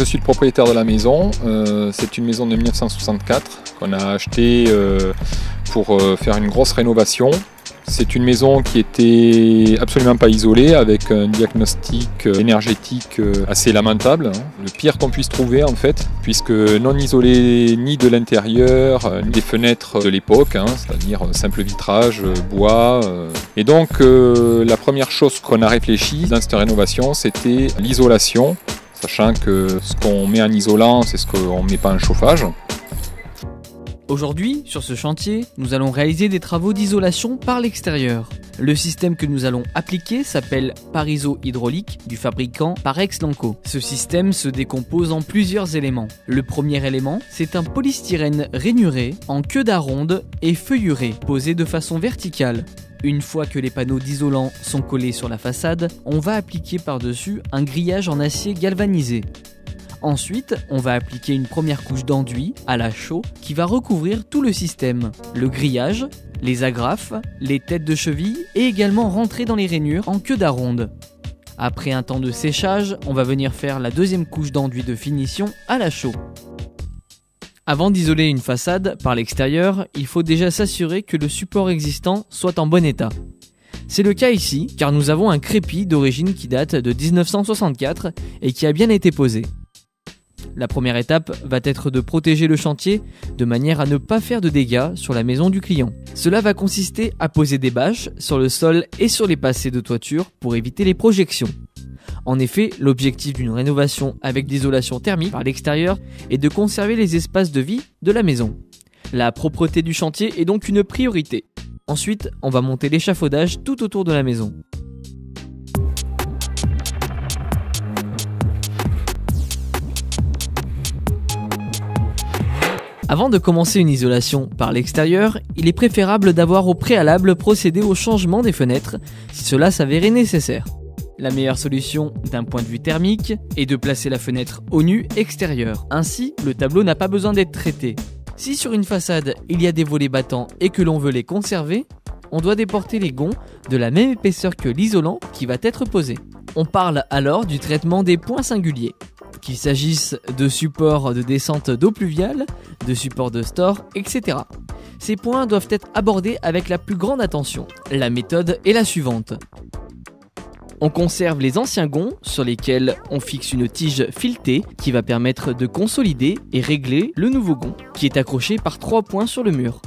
suis le propriétaire de la maison. C'est une maison de 1964 qu'on a achetée pour faire une grosse rénovation. C'est une maison qui était absolument pas isolée, avec un diagnostic énergétique assez lamentable. Le pire qu'on puisse trouver en fait, puisque non isolée ni de l'intérieur, ni des fenêtres de l'époque, c'est-à-dire simple vitrage, bois. Et donc la première chose qu'on a réfléchi dans cette rénovation, c'était l'isolation, sachant que ce qu'on met en isolant, c'est ce qu'on ne met pas en chauffage. Aujourd'hui, sur ce chantier, nous allons réaliser des travaux d'isolation par l'extérieur. Le système que nous allons appliquer s'appelle Pariso Hydraulique du fabricant Parex Lanco. Ce système se décompose en plusieurs éléments. Le premier élément, c'est un polystyrène rainuré en queue d'aronde et feuilluré, posé de façon verticale. Une fois que les panneaux d'isolant sont collés sur la façade, on va appliquer par-dessus un grillage en acier galvanisé. Ensuite, on va appliquer une première couche d'enduit à la chaux qui va recouvrir tout le système, le grillage, les agrafes, les têtes de cheville et également rentrer dans les rainures en queue d'aronde. Après un temps de séchage, on va venir faire la deuxième couche d'enduit de finition à la chaux. Avant d'isoler une façade par l'extérieur, il faut déjà s'assurer que le support existant soit en bon état. C'est le cas ici, car nous avons un crépi d'origine qui date de 1964 et qui a bien été posé. La première étape va être de protéger le chantier de manière à ne pas faire de dégâts sur la maison du client. Cela va consister à poser des bâches sur le sol et sur les passés de toiture pour éviter les projections. En effet, l'objectif d'une rénovation avec l'isolation thermique par l'extérieur est de conserver les espaces de vie de la maison. La propreté du chantier est donc une priorité. Ensuite, on va monter l'échafaudage tout autour de la maison. Avant de commencer une isolation par l'extérieur, il est préférable d'avoir au préalable procédé au changement des fenêtres si cela s'avérait nécessaire. La meilleure solution d'un point de vue thermique est de placer la fenêtre au nu extérieur. Ainsi, le tableau n'a pas besoin d'être traité. Si sur une façade il y a des volets battants et que l'on veut les conserver, on doit déporter les gonds de la même épaisseur que l'isolant qui va être posé. On parle alors du traitement des points singuliers. Qu'il s'agisse de supports de descente d'eau pluviale, de supports de store, etc. Ces points doivent être abordés avec la plus grande attention. La méthode est la suivante. On conserve les anciens gonds sur lesquels on fixe une tige filetée qui va permettre de consolider et régler le nouveau gond qui est accroché par 3 points sur le mur.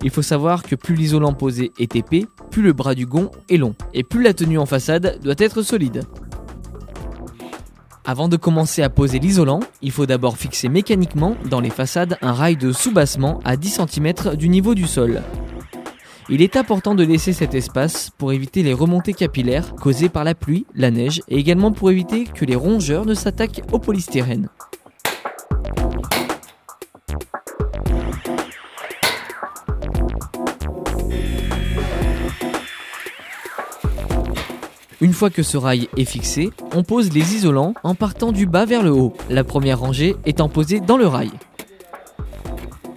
Il faut savoir que plus l'isolant posé est épais, plus le bras du gond est long, et plus la tenue en façade doit être solide. Avant de commencer à poser l'isolant, il faut d'abord fixer mécaniquement dans les façades un rail de soubassement à 10 cm du niveau du sol. Il est important de laisser cet espace pour éviter les remontées capillaires causées par la pluie, la neige, et également pour éviter que les rongeurs ne s'attaquent au polystyrène. Une fois que ce rail est fixé, on pose les isolants en partant du bas vers le haut, la première rangée étant posée dans le rail.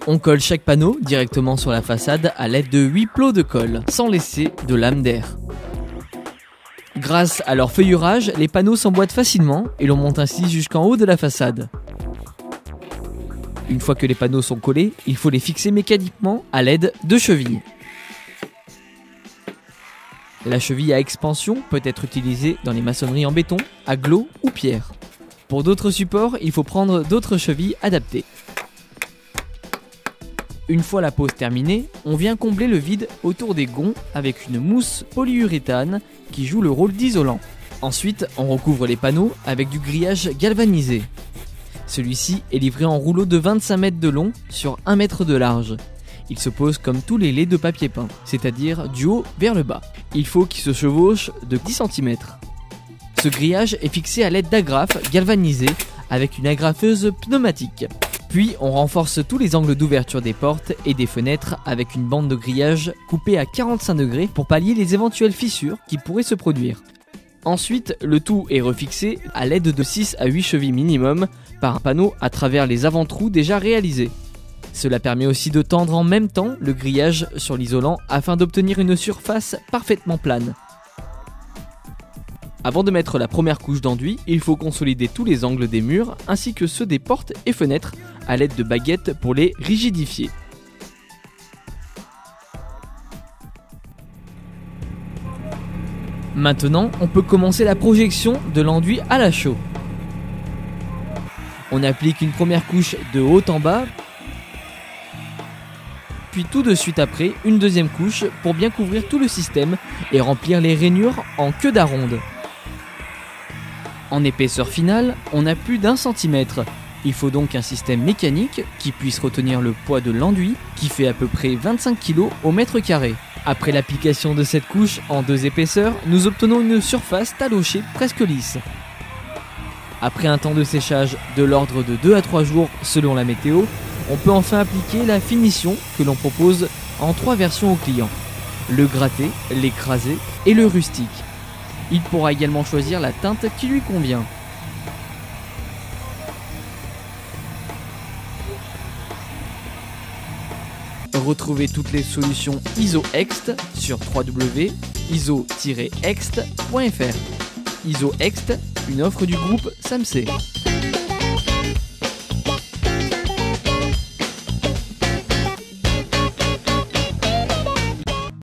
On colle chaque panneau directement sur la façade à l'aide de 8 plots de colle, sans laisser de lame d'air. Grâce à leur feuillurage, les panneaux s'emboîtent facilement et l'on monte ainsi jusqu'en haut de la façade. Une fois que les panneaux sont collés, il faut les fixer mécaniquement à l'aide de chevilles. La cheville à expansion peut être utilisée dans les maçonneries en béton, agglo ou pierre. Pour d'autres supports, il faut prendre d'autres chevilles adaptées. Une fois la pose terminée, on vient combler le vide autour des gonds avec une mousse polyuréthane qui joue le rôle d'isolant. Ensuite, on recouvre les panneaux avec du grillage galvanisé. Celui-ci est livré en rouleau de 25 mètres de long sur 1 mètre de large. Il se pose comme tous les laits de papier peint, c'est-à-dire du haut vers le bas. Il faut qu'il se chevauche de 10 cm. Ce grillage est fixé à l'aide d'agrafes galvanisées avec une agrafeuse pneumatique. Puis on renforce tous les angles d'ouverture des portes et des fenêtres avec une bande de grillage coupée à 45 degrés pour pallier les éventuelles fissures qui pourraient se produire. Ensuite, le tout est refixé à l'aide de 6 à 8 chevilles minimum par un panneau à travers les avant-trous déjà réalisés. Cela permet aussi de tendre en même temps le grillage sur l'isolant afin d'obtenir une surface parfaitement plane. Avant de mettre la première couche d'enduit, il faut consolider tous les angles des murs ainsi que ceux des portes et fenêtres à l'aide de baguettes pour les rigidifier. Maintenant, on peut commencer la projection de l'enduit à la chaux. On applique une première couche de haut en bas, puis tout de suite après, une deuxième couche pour bien couvrir tout le système et remplir les rainures en queue d'aronde. En épaisseur finale, on a plus d'1 centimètre. Il faut donc un système mécanique qui puisse retenir le poids de l'enduit, qui fait à peu près 25 kg au mètre carré. Après l'application de cette couche en 2 épaisseurs, nous obtenons une surface talochée presque lisse. Après un temps de séchage de l'ordre de 2 à 3 jours selon la météo, on peut enfin appliquer la finition que l'on propose en 3 versions au client: le gratté, l'écrasé et le rustique. Il pourra également choisir la teinte qui lui convient. Retrouvez toutes les solutions ISO-EXT sur www.iso-ext.fr. ISO-EXT, une offre du groupe SAMC.